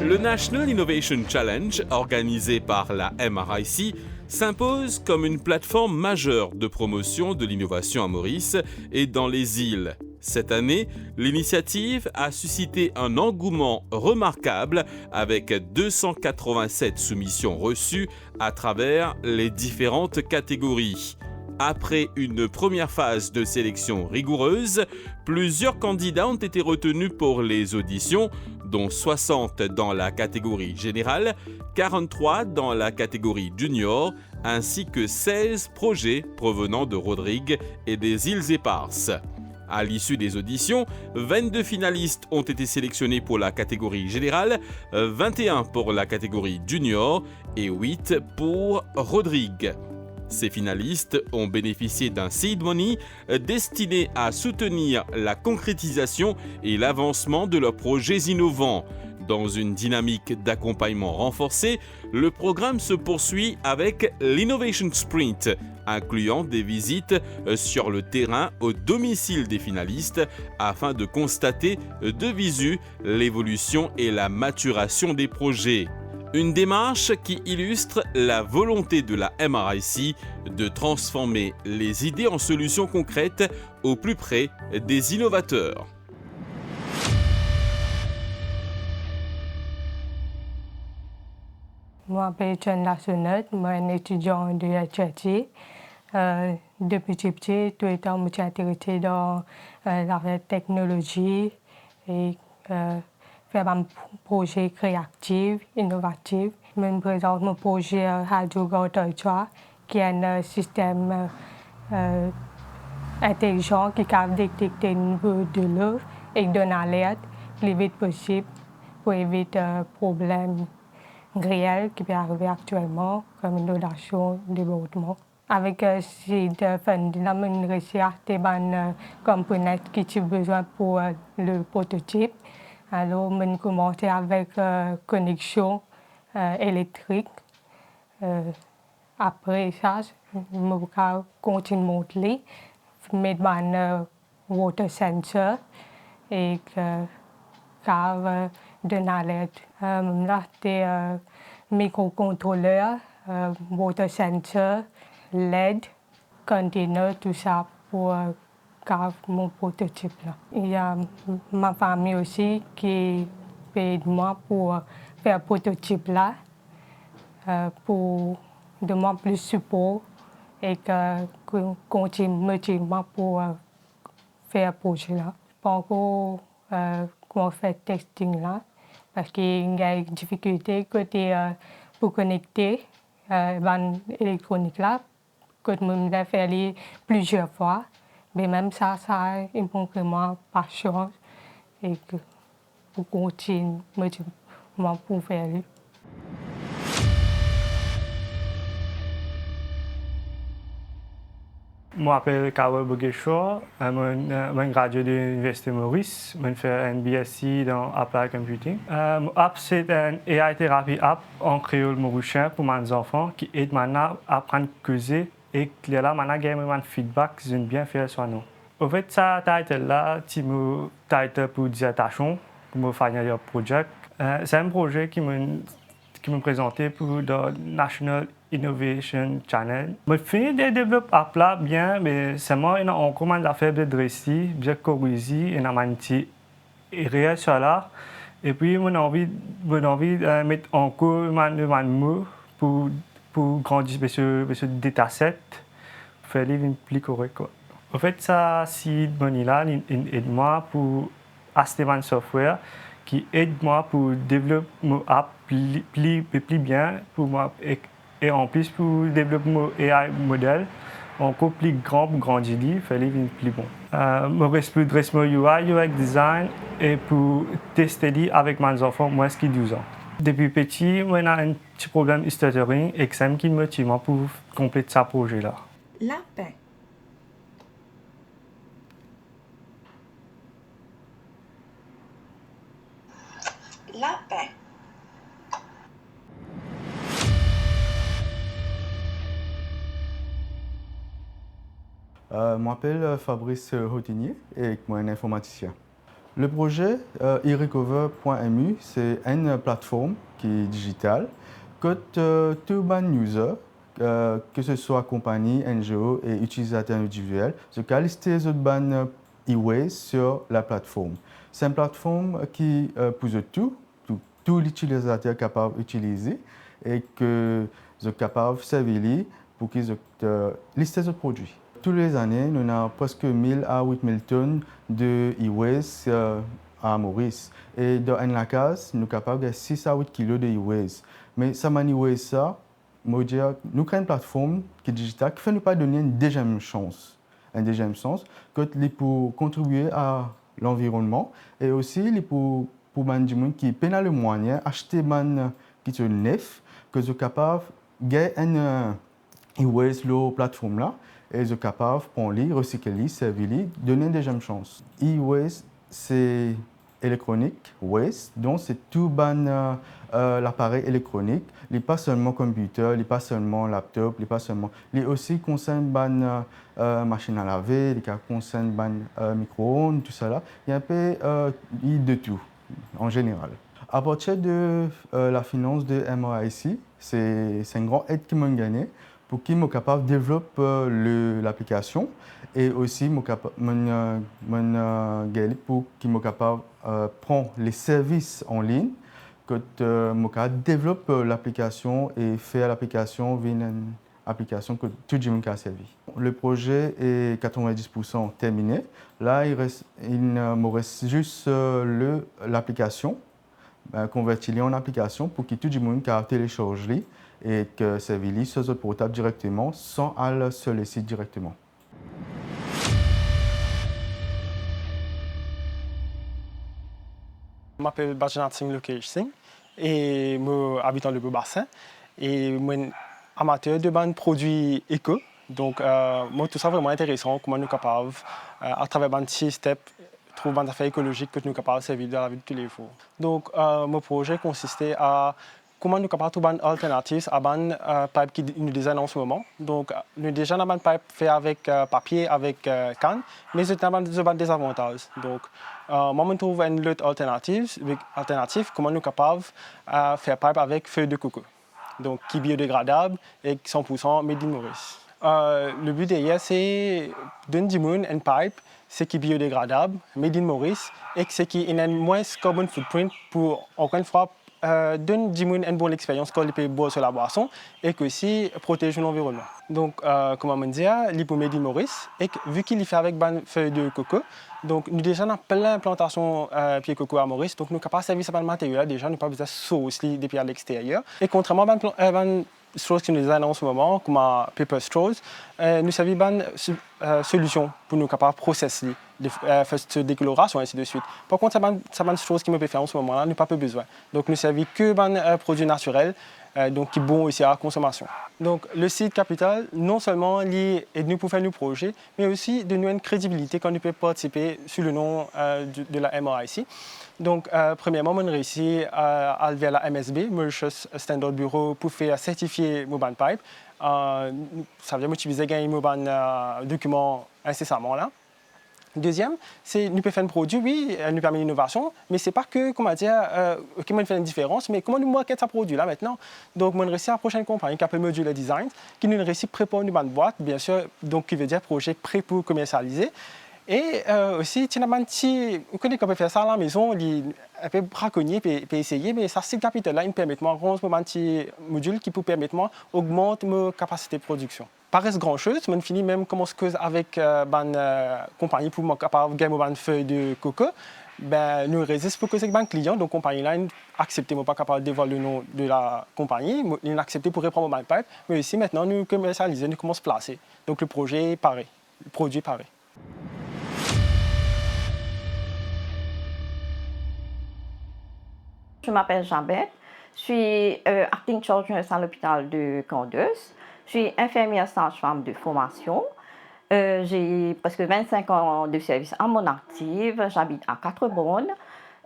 Le National Innovation Challenge, organisé par la MRIC, s'impose comme une plateforme majeure de promotion de l'innovation à Maurice et dans les îles. Cette année, l'initiative a suscité un engouement remarquable avec 287 soumissions reçues à travers les différentes catégories. Après une première phase de sélection rigoureuse, plusieurs candidats ont été retenus pour les auditions, dont 60 dans la catégorie générale, 43 dans la catégorie junior, ainsi que 16 projets provenant de Rodrigue et des îles Éparses. À l'issue des auditions, 22 finalistes ont été sélectionnés pour la catégorie générale, 21 pour la catégorie junior et 8 pour Rodrigue. Ces finalistes ont bénéficié d'un seed money destiné à soutenir la concrétisation et l'avancement de leurs projets innovants. Dans une dynamique d'accompagnement renforcée, le programme se poursuit avec l'Innovation Sprint, incluant des visites sur le terrain au domicile des finalistes afin de constater de visu l'évolution et la maturation des projets. Une démarche qui illustre la volonté de la MRIC de transformer les idées en solutions concrètes au plus près des innovateurs. Moi, je m'appelle John Lassonnette, je suis un étudiant de HRT. Depuis petit, tout le temps, je me suis intéressé dans la technologie et faire un projet créatif, innovatif. Je me présente mon projet Radio Territoire, qui est un système intelligent qui peut détecter le niveau de l'eau et donner l'alerte le plus vite possible pour éviter problèmes réels qui peuvent arriver actuellement, comme inondation, débordement. Avec cette funding-là, je réussi à acheter des composants qui ont besoin pour le prototype. Alors, je commencé avec connexion électrique. Après ça, je continue à monter, mettre un water sensor et donner l'alerte. Là, c'est microcontrôleur, water sensor, LED, container, tout ça pour mon prototype. Là. Il y a ma famille aussi qui aide moi pour faire le prototype là, pour demander plus de support et continuer motivement pour faire le projet là. Pas encore comment faire le testing là, parce qu'il y a des difficultés côté pour connecter l'électronique là, que je me fait plusieurs fois. Mais même ça il manque vraiment patience et que pour continuer motivement pour faire. Je m'appelle Carol Bogueshaw, je suis gradué de l'Université Maurice, je fais un BSc dans Applied Computing. Mon app, c'est un AI Therapy app en créole mauricien pour mes enfants qui aide maintenant à apprendre à causer et qui là maintenant gagne un feedback qu'ils ont bien fait sur nous. En fait, ça title là, c'est mon title pour dissertation, pour mon final project. C'est un projet qui me présenté pour le National Innovation Channel. Je finis de développer l'app là bien, mais seulement il y a encore une affaire de dresser, bien corriger, et un petit réel sur là. Et puis, j'ai envie de mettre encore un mot pour grandir ce dataset, pour faire les plus correct. En fait, ça, si là, aide moi pour acheter un software qui aide moi pour développer mon app plus bien pour moi et en plus pour développer mon AI modèle encore plus grand pour grandir, faire les plus bon. Je reste plus de mon UI, UX design et pour tester avec mes enfants moins de 12 ans. Depuis petit, on a un petit problème de stuttering et c'est ce qui me motive pour compléter ce projet-là. Lapin. Lapin. Je m'appelle Fabrice Rotinier et je suis un informaticien. Le projet eRecover.mu, c'est une plateforme qui est digitale que tous les users, que ce soit compagnie, NGO et utilisateurs individuels, se listent les autres e-waste sur la plateforme. C'est une plateforme qui pousse tous les utilisateurs capables d'utiliser et que sont capables de servir pour qu'ils listent les autres produits. Tous les années, nous avons presque 1000 à 8000 tonnes de e-waste à Maurice. Et dans la case, nous sommes capables de 6 à 8 kg de e-waste. Mais ça m'a dit ça, nous avons une plateforme qui est digitale qui ne nous pas donner une deuxième chance. Une deuxième chance pour contribuer à l'environnement et aussi pour les gens qui peinent le moyen d'acheter des qui sont neufs, que sont capables de gagner un e-waste sur la plateforme là. Et sont capables de prendre, recycler, servir, donner une deuxième chance. E-waste, c'est électronique, waste, donc c'est tout l'appareil électronique. Il n'est pas seulement computer, il n'est pas seulement laptop, il n'est pas seulement. Il aussi concerne les machines à laver, il concerne les micro-ondes, tout ça là. Il y a un peu de tout, en général. À partir de la finance de MRIC, c'est une grande aide qui m'a gagné pour qu'ils soient capables de développer l'application et aussi pour qu'ils soient capables de prendre les services en ligne, que développe l'application et faire l'application une application que tout le monde a servi. Le projet est 90% terminé. Là, il me reste juste l'application, convertir en application pour que tout le monde puisse télécharger et que ça vit sur votre portable directement sans aller sur le site directement. Je m'appelle Bajanath Singh Lokesh Singh et je habite dans le Beau-Bassin et je suis amateur de produits éco. Donc, moi, tout ça est vraiment intéressant, comment nous sommes capables, à travers un petit step, trouver des affaires écologiques que nous sommes capables de servir dans la vie de tous les jours. Donc, mon projet consistait à comment nous sommes capables de trouver une alternative à une pipe qui nous design en ce moment. Donc, nous déjà avons une pipe faite avec papier, avec canne, mais nous avons des avantages. Donc, moi, je trouve une autre alternative, comment nous sommes capables de faire pipe avec feuilles de coco. Donc, qui est biodégradable et 100% made in Maurice. Le but derrière, c'est de donner une pipe qui est biodégradable, made in Maurice, et qui a une moins carbon footprint pour, encore une fois, donner une bonne expérience quand il peut boire sur la boisson et aussi protéger l'environnement. Donc, comme on dit, il est made in Maurice, et vu qu'il est fait avec une feuille de coco, donc nous déjà avons plein de plantations pieds coco à Maurice, donc nous sommes capables de servir ce matériel déjà, nous n'avons pas besoin de sauce depuis à l'extérieur. Et contrairement à une chose qui nous aide en ce moment, comme Paper Straws, nous servons une solution pour nous capables de processer, de faire cette décoloration et ainsi de suite. Par contre, c'est une chose qui me peut faire en ce moment-là, nous n'avons pas besoin. Donc nous servons que des produits naturels, donc qui sont bons aussi à la consommation. Donc le site Capital, non seulement aide-nous pour faire nos projets, mais aussi de nous une crédibilité quand nous pouvons participer sous le nom de la MRIC. Donc, premièrement, on a réussi à aller à la MSB, Mauritius Standard Bureau, pour faire certifier Moban Pipe. Ça veut dire que nous avons gagné Moban document incessamment là. Deuxième, c'est nous pouvons faire un produit, oui, nous permet l'innovation, mais ce n'est pas que, comment dire, comment faire une différence, mais comment nous marquer ce produit là maintenant. Donc, on a réussi à la prochaine compagnie qui s'appelle Modular Design, qui nous a réussi à préparer une boîte, bien sûr, donc qui veut dire projet prêt pour commercialiser. Et aussi, tu as un petit, vous connaissez qu'on peut faire ça à la maison, un peu braconnier, peut essayer, mais ça, c'est le capital là, il me permet de rendre un petit module qui peut permettre d'augmenter ma capacité de production. Pas reste grand chose, je finis même commence cause avec une compagnie pour être capable de gagner une feuille de coco. Ben, nous résistons pour que c'est un client, donc la compagnie là accepte, pas capable de dévoiler le nom de la compagnie, il a accepté pour reprendre mon pipe, mais aussi maintenant nous commercialisons, nous commençons à placer. Donc le projet est pareil, le produit est pareil. Je m'appelle Jean-Beth, je suis acting charge nurse à l'hôpital de Candeuse. Je suis infirmière sage-femme de formation. J'ai presque 25 ans de service à mon active. J'habite à Quatre-Bornes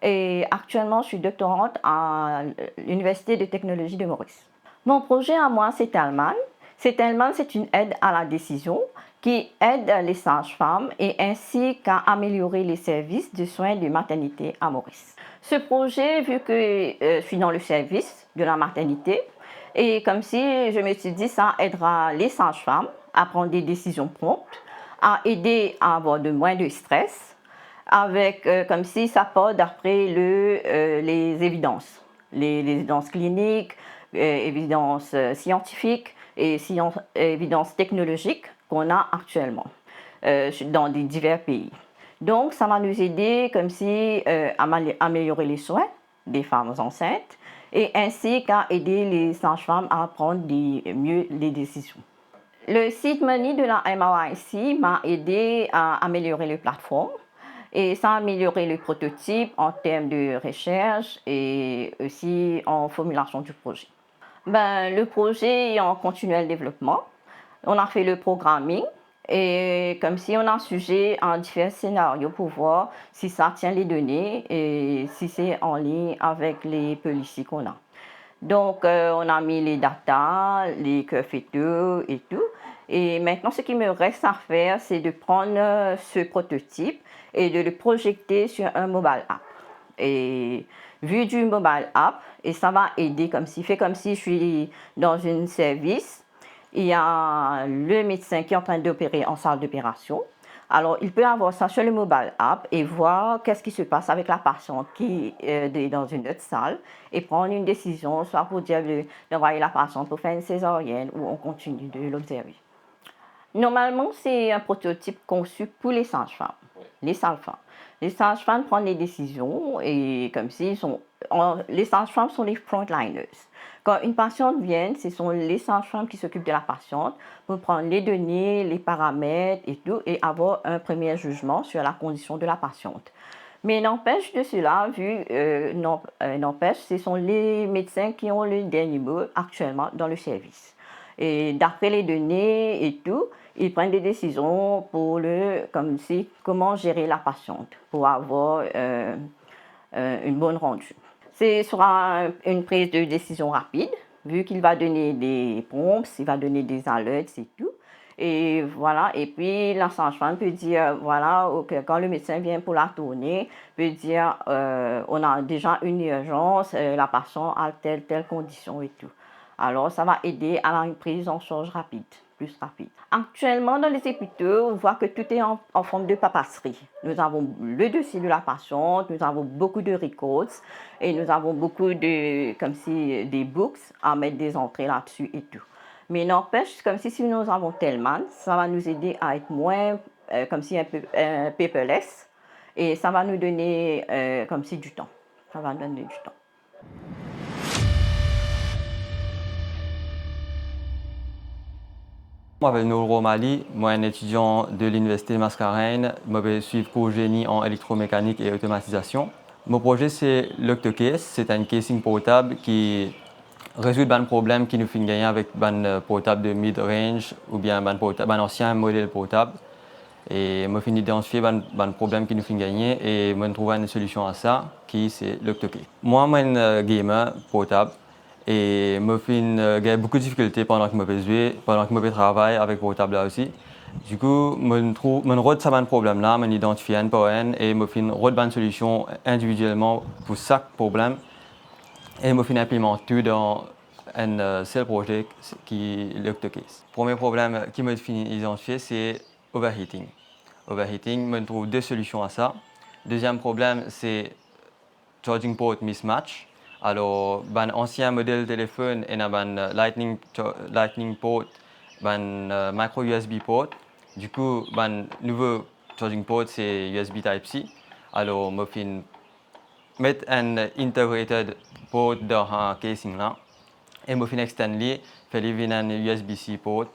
et actuellement je suis doctorante à l'Université de technologie de Maurice. Mon projet à moi, c'est Telman. C'est une aide à la décision qui aide les sages-femmes et ainsi qu'à améliorer les services de soins de maternité à Maurice. Ce projet, vu que je suis dans le service de la maternité, et comme si je me suis dit ça aidera les sages-femmes à prendre des décisions promptes, à aider à avoir moins de stress, avec comme si ça part d'après les évidences, les évidences cliniques, évidences scientifiques et évidences technologiques qu'on a actuellement dans des divers pays. Donc, ça va nous aider comme si à améliorer les soins des femmes enceintes et ainsi qu'à aider les sages-femmes à prendre mieux les décisions. Le site Money de la MRIC m'a aidé à améliorer les plateformes et ça a amélioré le prototype en termes de recherche et aussi en formulation du projet. Le projet est en continuel développement. On a fait le programming et comme si on a un sujet en différents scénarios pour voir si ça tient les données et si c'est en ligne avec les policies qu'on a. Donc, on a mis les datas, les curves fêteux et tout. Et maintenant, ce qui me reste à faire, c'est de prendre ce prototype et de le projeter sur un mobile app. Et vu du mobile app, et ça va aider comme si je suis dans un service, il y a le médecin qui est en train d'opérer en salle d'opération. Alors, il peut avoir ça sur le mobile app et voir qu'est-ce qui se passe avec la patiente qui est dans une autre salle et prendre une décision, soit pour dire d'envoyer la patiente pour faire une césarienne ou on continue de l'observer. Normalement, c'est un prototype conçu pour les sages-femmes, les sages-femmes. Les sages-femmes prennent des décisions et comme si les sages-femmes sont les frontliners. Quand une patiente vient, ce sont les sages-femmes qui s'occupent de la patiente pour prendre les données, les paramètres et tout et avoir un premier jugement sur la condition de la patiente. Mais n'empêche de cela, ce sont les médecins qui ont le dernier mot actuellement dans le service. Et d'après les données et tout, ils prennent des décisions pour comment gérer la patiente pour avoir une bonne rendue. Ce sera une prise de décision rapide, vu qu'il va donner des prompts, il va donner des alertes et tout. Et voilà, et puis la sage-femme peut dire, voilà, quand le médecin vient pour la tournée, peut dire, on a déjà une urgence, la patiente a telle condition et tout. Alors, ça va aider à une prise en charge rapide, plus rapide. Actuellement, dans les hôpitaux, on voit que tout est en forme de papasserie. Nous avons le dossier de la patiente, nous avons beaucoup de records et nous avons beaucoup des books à mettre des entrées là-dessus et tout. Mais n'empêche, comme si nous avons tellement, ça va nous aider à être moins, un peu paperless et ça va nous donner du temps. Ça va nous donner du temps. Je m'appelle Nour Romali, moi un étudiant de l'Université de Mascarenhas. Je suis cours génie en électromécanique et automatisation. Mon projet c'est l'Octocase, c'est un casing portable qui résout un problème qui nous fait gagner avec un portable de mid-range ou bien un ancien modèle portable. Et je finis d'identifier un problème qui nous fait gagner et je trouve une solution à ça qui c'est l'Octocase. Moi, je suis un gamer portable. Et j'ai beaucoup de difficultés pendant que je travaille avec portable là aussi. Du coup, je retrouve ce problème-là, je l'identifie un par un et je retrouve une solution individuellement pour chaque problème. Et je l'implémente tout dans un seul projet qui est l'Octocase. Le premier problème qui me fait identifier, c'est overheating. Overheating, je trouve deux solutions à ça. Le deuxième problème, c'est charging port mismatch. Alors, ancien modèle de téléphone, il y a un lightning port, un micro USB port. Du coup, le nouveau charging port, c'est USB Type-C. Alors, je mets un integrated port dans un casing là. Et je extendre un USB-C port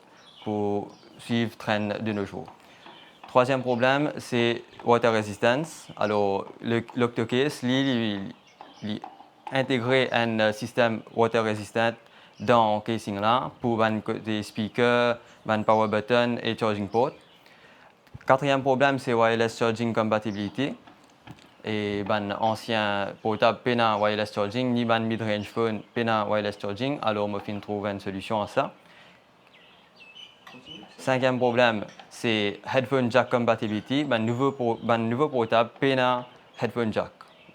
pour suivre le train de nos jours. Troisième problème, c'est water resistance. Alors, l'Octocase, intégrer un système water resistant dans le casing là pour des speakers, power button et charging port. Quatrième problème, c'est wireless charging compatibility. Et ancien portable pena wireless charging ni mid-range phone pena wireless charging. Alors, je trouve une solution à ça. Cinquième problème, c'est headphone jack compatibility. Nouveau portable, pena headphone jack.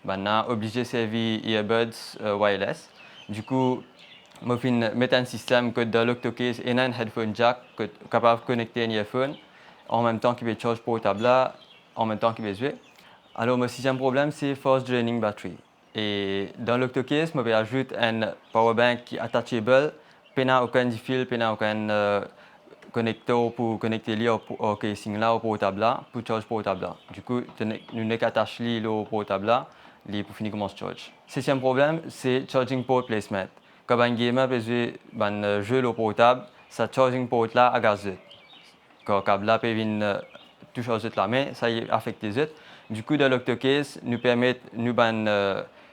On obligé de servir earbuds wireless. Du coup, je vais mettre un système que dans l'octocase et un headphone jack capable de connecter un earphone en même temps qu'il peut charge portable là, en même temps qu'il peut jouer. Alors, mon sixième problème, c'est fast draining battery. Et dans l'octocase, je vais ajouter un power bank qui est attachable, pas aucun fil, pas aucun connecteur pour connecter au casing là, au portable là, pour charge portable là. Du coup, nous n'avons qu'à attacher au portable là, pour finir comment charge. Septième problème, c'est charging port placement. Quand un gamer peut jouer un jeu au portable, sa charging port là a gazé. Quand le câble là peut venir tout charger la main, ça y affecte les autres. Du coup, dans l'octocase, nous permet nous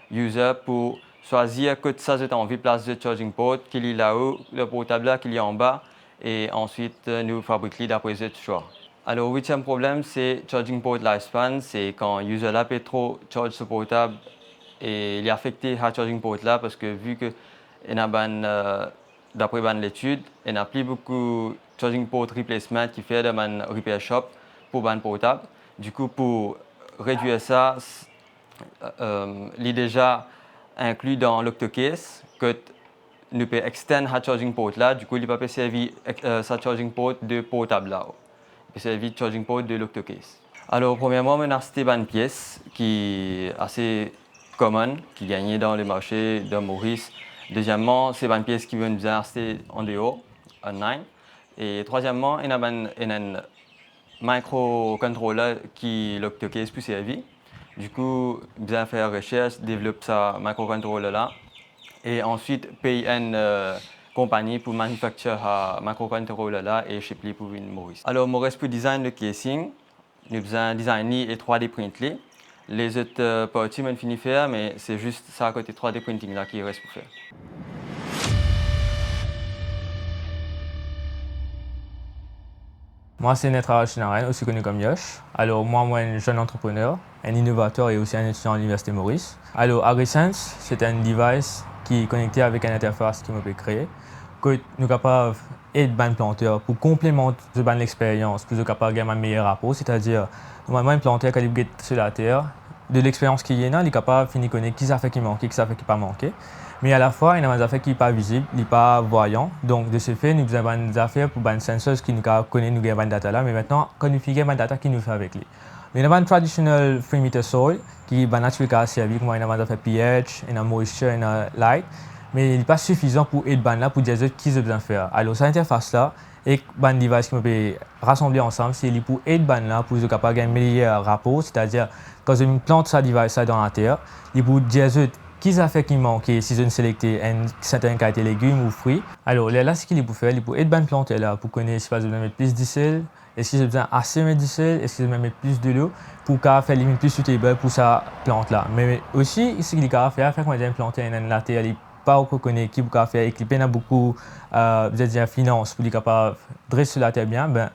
user pour choisir que ça j'ai envie de placer le charging port qu'il est là-haut, le portable là qu'il est en bas, et ensuite nous fabriquer d'après ce choix. Alors, huitième problème, c'est charging port lifespan. C'est quand user là peut trop charge ce portable et il est affecté à charging port là parce que vu que d'après l'étude, il n'y a plus beaucoup de charging port replacement qui fait dans un repair shop pour un portable. Du coup, pour réduire ça, il est déjà inclus dans l'octocase que nous pouvons extendre la charging port là. Du coup, il ne peut pas servir sa charging port de portable là. Il peut servir de charging port de l'octocase. Alors, premièrement, on a acheté une pièce qui est assez commune, qui est gagnée dans le marché de Maurice. Deuxièmement, c'est une pièce qui veut nous acheter en dehors, online. Et troisièmement, il y a un microcontroller qui l'octocase peut servir. Du coup, bien faire recherche, développer ce microcontroller là. Et ensuite, payer une compagnie pour manufacturer ce microcontroller là et shipper pour une Maurice. Alors, Maurice pour design le casing, nous avons designé et 3D printé. Les autres parties, on finit faire, mais c'est juste ça à côté 3D printing là qui reste pour faire. Moi, c'est Netra Chinaren, aussi connu comme Yosh. Alors, moi, je suis un jeune entrepreneur, un innovateur et aussi un étudiant à l'Université Maurice. Alors, AgriSense, c'est un device qui est connecté avec une interface qui me peut créer, que nous sommes capables d'aider les planteurs pour complémenter l'expérience, pour être capable de gagner un meilleur rapport. C'est-à-dire, normalement, un planteur qui est sur la terre, de l'expérience qu'il y a, il est capable de finir connaître qui ça fait qui manque, qui ça fait qui pas manqué. Mais à la fois, il y a des affaires qui ne sont pas visibles, qui ne sont pas voyantes. Donc, de ce fait, nous avons des affaires pour des sensors qui nous connaissent, nous avons des data là. Mais maintenant, quand nous faisons des data, qui nous fait avec lui. Il y a un traditional 3 meter soil qui est naturel à servir, comme il y a des affaires pH, il y a moisture, il y a light. Mais il n'est pas suffisant pour aider là pour dire qui ont besoin de faire. Alors, cette interface-là, et un device qui peut rassembler ensemble, c'est pour aider là pour être capable d'avoir un meilleur rapport. C'est-à-dire, quand on plante ce device dans la terre, il peut dire qui a fait qui manque si on sélecte une certaine qualité de légumes ou fruits. Alors là, ce qu'il peut faire, il peut aider la plante là pour connaître si vous mettre plus de sel, est-ce que j'ai besoin assez de sel, est-ce que j'ai mettre plus de l'eau pour faire les légumes plus suitable pour sa plante là. Mais aussi, ce qu'il peut faire, quand on a planté une la terre, il pas reconnaître qui peut faire équiper a beaucoup finance pour être capable de dresser la terre bien. Ben,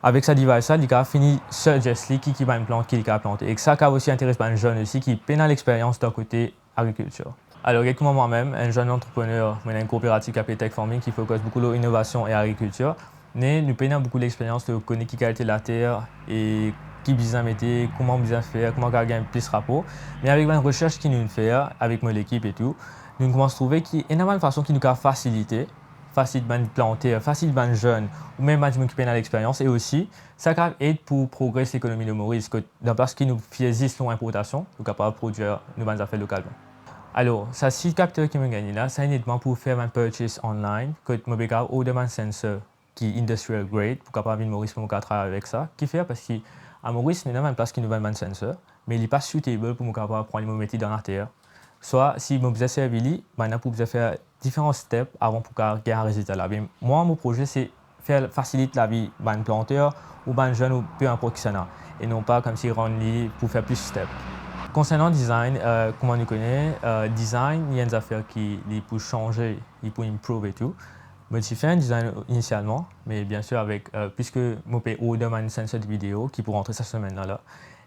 avec sa device, il a fini suggester qui va une plante qu'il a planté. Et ça a aussi intéressé les jeunes aussi qui peinent l'expérience d'un côté agriculture. Alors, comme moi-même, un jeune entrepreneur, on a une coopérative qui s'appelle Tech Farming qui focus beaucoup sur l'innovation et l'agriculture. Mais nous peignons beaucoup l'expérience de connaître qui qualité de la terre et qui besoin mettre, comment besoin faire, comment gagner plus de rapport. Mais avec une recherche qui nous fait, avec mon équipe et tout, nous commençons à trouver qu'il y a une façon qui nous a facilité, facile de planter, facile de jeune, ou même de m'occuper de l'expérience. Et aussi, ça aide pour progresser l'économie de Maurice, parce qu'il nous fait exister l'importation, nous sommes capables de produire nos affaires localement. Alors, ça, 6 capteurs qui me gagnent là, c'est uniquement pour faire un purchase online, que je peux order un sensor qui est industrial grade, pour capable de Maurice pour travailler avec ça. Qui fait parce qu'à Maurice, nous avons une place qui nous vend un sensor, mais il n'est pas suitable pour capable prendre les métiers dans la terre. Soit, si je besoin servir, maintenant pour faire différents steps avant pour gagner un résultat là. Mais moi, mon projet, c'est faciliter la vie d'un planteur ou d'un jeune ou peu importe qui ça a. Et non pas comme si rendre pour faire plus de steps. Concernant le design, comme on le connaît, design, il y a des affaires qui peuvent changer, il peut improve et tout. Moi, j'ai fait un design initialement, mais bien sûr, puisque je peux order un sensor de vidéo qui peut rentrer cette semaine-là.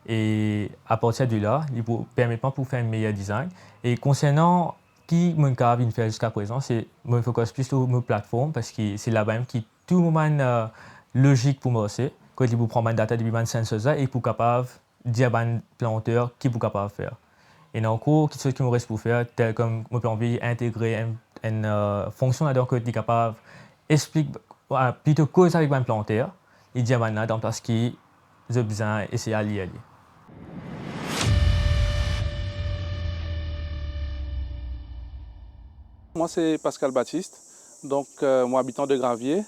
Et à partir de là, il permet pas pour faire un meilleur design. Et concernant qui mon cas vient faire jusqu'à présent, c'est mon focus plus sur mes plateformes parce que c'est là-bas qui tout le monde logique pour marcher, quand il vous prend une data depuis un sensor et pour capable dire un planteur qui pour capable faire. Et dans le cours, quelque chose qui me reste pour faire, tel comme moi j'ai envie d'intégrer une fonction là-dedans que tu es capable d'expliquer plutôt cause avec un planteur, il dit maintenant dans place qui j'ai besoin d'essayer à lier. Moi, c'est Pascal Baptiste, donc moi habitant de Gravier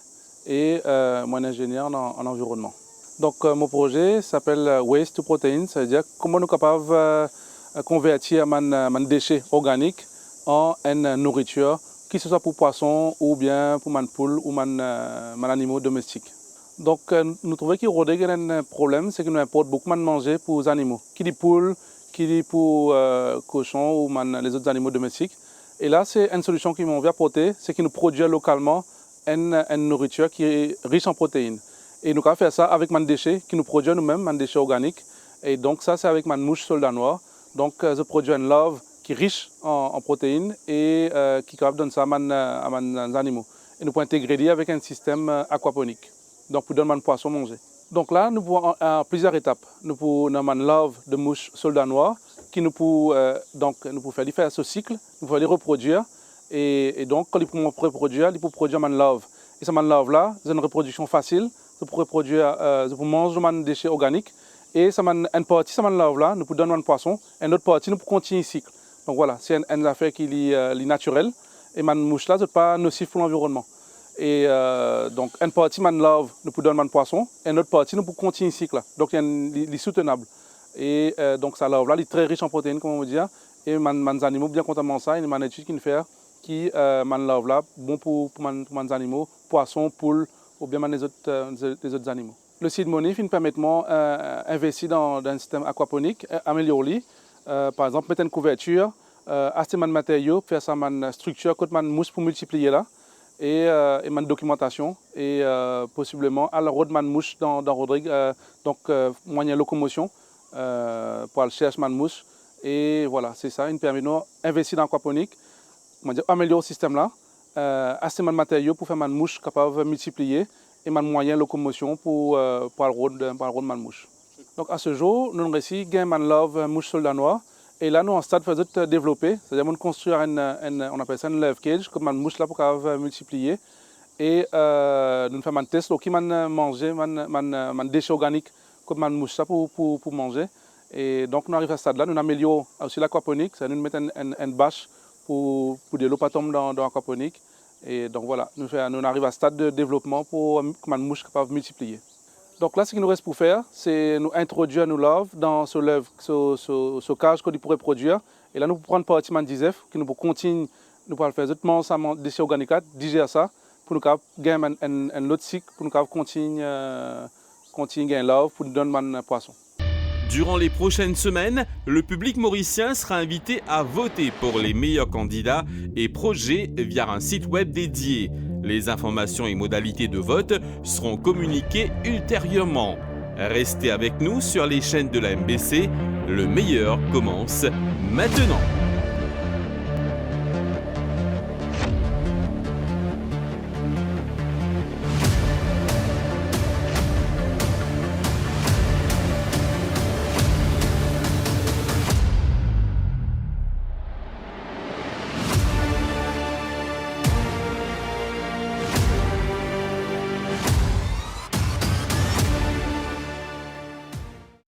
et moi ingénieur en environnement. Donc mon projet s'appelle Waste to Protein, ça veut dire comment nous sommes capables de convertir mes déchets organiques en une nourriture, que ce soit pour poissons ou bien pour mes poules ou mes animaux domestiques. Donc nous trouvons qu'il y a un problème, c'est que nous importons beaucoup de manger pour les animaux, qui dit poules, qui dit pour cochons ou les autres animaux domestiques. Et là, c'est une solution qui m'ont apporté, c'est que nous produisons localement une nourriture qui est riche en protéines. Et nous avons fait ça avec mes déchets, qui nous produisons nous-mêmes, mes déchets organiques. Et donc ça, c'est avec ma mouche soldat noir. Donc je produis une love qui est riche en protéines et qui est capable de donner ça à mes animaux. Et nous pouvons intégrer avec un système aquaponique, donc pour donner mes poissons manger. Donc là, nous pouvons en plusieurs étapes. Nous pouvons avoir une love de mouche soldat noir qui nous peut faire ce cycle, nous pouvons les reproduire et donc quand ils peuvent reproduire, ils peuvent produire une love. Et cette love là, c'est une reproduction facile, ils peuvent reproduire, ils peuvent manger des déchets organiques et une partie de cette love là, nous pouvons donner un poisson, et une autre partie nous pouvons continuer le cycle. Donc voilà, c'est une affaire qui est naturelle et ma mouche là, c'est pas nocif pour l'environnement. Et donc une partie de love nous pouvons donner un poisson et une autre partie nous pouvons continuer le cycle là. Donc il est soutenable. Et donc ça là, il est très riche en protéines, comme on dit. Et mes animaux, bien content ça, il y a une étude qui nous fait qui là, bon pour mes animaux, poissons, poules ou bien les autres animaux. Le seed money nous permet d'investir dans un système aquaponique, améliorer, par exemple mettre une couverture, acheter des matériaux, faire ça une structure, côté une mousse pour multiplier là, et une documentation, et possiblement à la route de mouche dans Rodrigue, donc moyen de locomotion. Pour aller chercher ma mouche et voilà, c'est ça, il permet d'investir dans l'aquaponique, améliorer le système là, acheter des matériaux pour faire ma mouche capable de multiplier et mon moyen de locomotion pour le road de ma mouche. Donc à ce jour, nous avons réussi à gagner ma love mouche soldat noir et là nous en stade de développer, c'est-à-dire nous construire on appelle ça une love cage comme ma mouche là pour capable multiplier et nous faisons un test qui m'a mangé mon déchet organique comme une mouche pour manger. Et donc, nous arrivons à ce stade-là, nous améliorons aussi l'aquaponique, c'est-à-dire nous mettons une bâche pour de l'eau pas tombe dans l'aquaponique. Et donc voilà, nous arrivons à ce stade de développement pour que une mouche capable de multiplier. Donc là, ce qu'il nous reste pour faire, c'est nous introduire nos larves dans ce cage qu'on pourrait produire. Et là, nous pouvons prendre partie de DISEF, qui nous peut continuer, nous pouvons faire exactement ça, déchets organiques, digérer ça, pour nous gagner un autre cycle, pour nous continuer un love pour nous donner un poisson. Durant les prochaines semaines, le public mauricien sera invité à voter pour les meilleurs candidats et projets via un site web dédié. Les informations et modalités de vote seront communiquées ultérieurement. Restez avec nous sur les chaînes de la MBC. Le meilleur commence maintenant.